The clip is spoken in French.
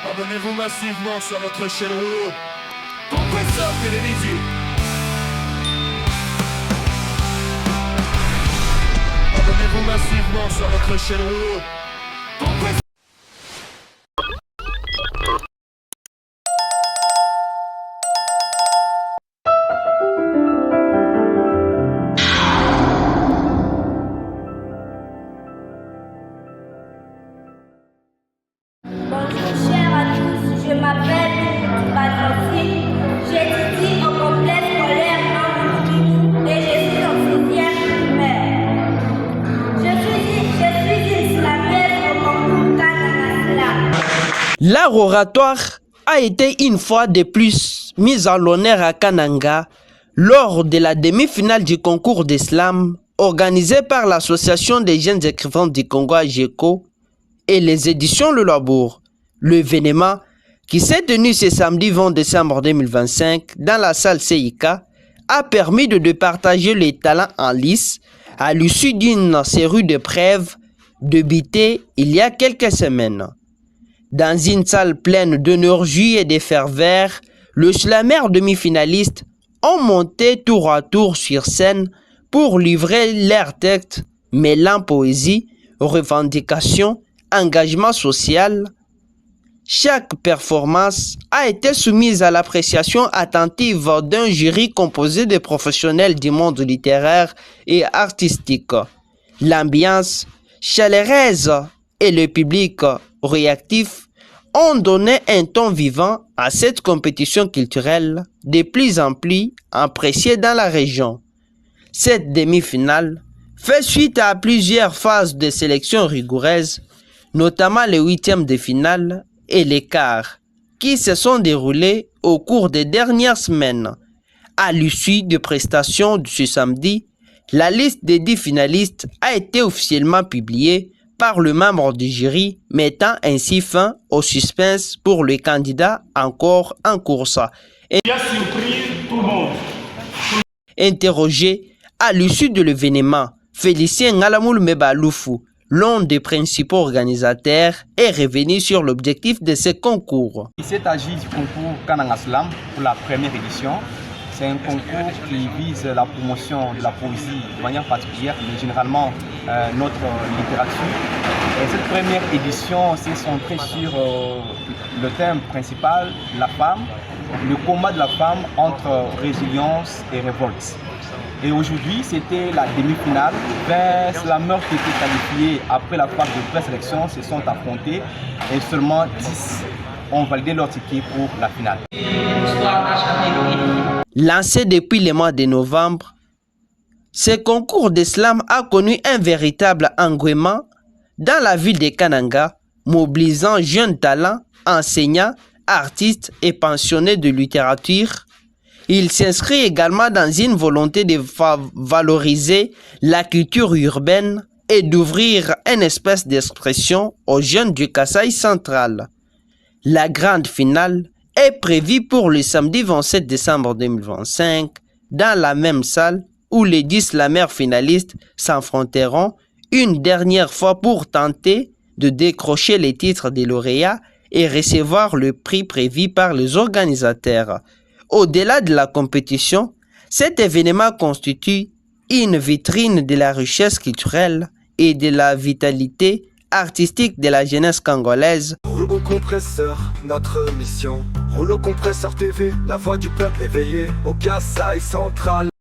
Abonnez-vous massivement sur notre chaîne Rouleau. Compresseur télévision. Abonnez-vous massivement sur notre chaîne Rouleau. Compresseur. Bonjour chers à tous, je m'appelle Bazosi, j'étudie au complexe scolaire Mamoudou et je suis en 6e primaire. Je suis islamienne au concours Kananasla. L'art oratoire a été une fois de plus mis en l'honneur à Kananga lors de la demi-finale du concours d'islam organisé par l'Association des jeunes écrivains du Congo AGECO et les éditions Le Labour. L'événement, qui s'est tenu ce samedi 20 décembre 2025 dans la salle CIK, a permis de départager les talents en lice à l'issue d'une série d'épreuves débutées il y a quelques semaines. Dans une salle pleine d'énergie et de ferveur, le slammer demi-finalistes ont monté tour à tour sur scène pour livrer leurs textes mêlant poésie, revendication, engagement social. Chaque performance a été soumise à l'appréciation attentive d'un jury composé de professionnels du monde littéraire et artistique. L'ambiance chaleureuse et le public réactif ont donné un ton vivant à cette compétition culturelle de plus en plus appréciée dans la région. Cette demi-finale fait suite à plusieurs phases de sélection rigoureuses, notamment les huitièmes de finale et les quarts, qui se sont déroulés au cours des dernières semaines. À l'issue des prestations de ce samedi, la liste des 10 finalistes a été officiellement publiée par le membre du jury, mettant ainsi fin au suspense pour les candidats encore en course. Interrogé à l'issue de l'événement, Félicien Ngalamoul Mebaloufou, l'un des principaux organisateurs, est revenu sur l'objectif de ce concours. Il s'est agi du concours Kanangaslam pour la première édition. C'est un concours qui vise la promotion de la poésie de manière particulière, mais généralement notre littérature. Et cette première édition s'est centrée sur le thème principal, la femme, le combat de la femme entre résilience et révolte. Et aujourd'hui, c'était la demi-finale. 20 slameurs qui étaient qualifiés après la phase de présélection se sont affrontés et seulement 10 ont validé leur ticket pour la finale. Lancé depuis le mois de novembre, ce concours de slam a connu un véritable engouement dans la ville de Kananga, mobilisant jeunes talents, enseignants, artistes et pensionnés de littérature. Il s'inscrit également dans une volonté de valoriser la culture urbaine et d'ouvrir un espace d'expression aux jeunes du Kasaï central. La grande finale est prévue pour le samedi 27 décembre 2025 dans la même salle où les 10 slameurs finalistes s'affronteront une dernière fois pour tenter de décrocher les titres des lauréats et recevoir le prix prévu par les organisateurs. Au-delà de la compétition, cet événement constitue une vitrine de la richesse culturelle et de la vitalité artistique de la jeunesse congolaise. Rouleau compresseur, notre mission. Rouleau compresseur TV, la voix du peuple éveillé au Kasaï central.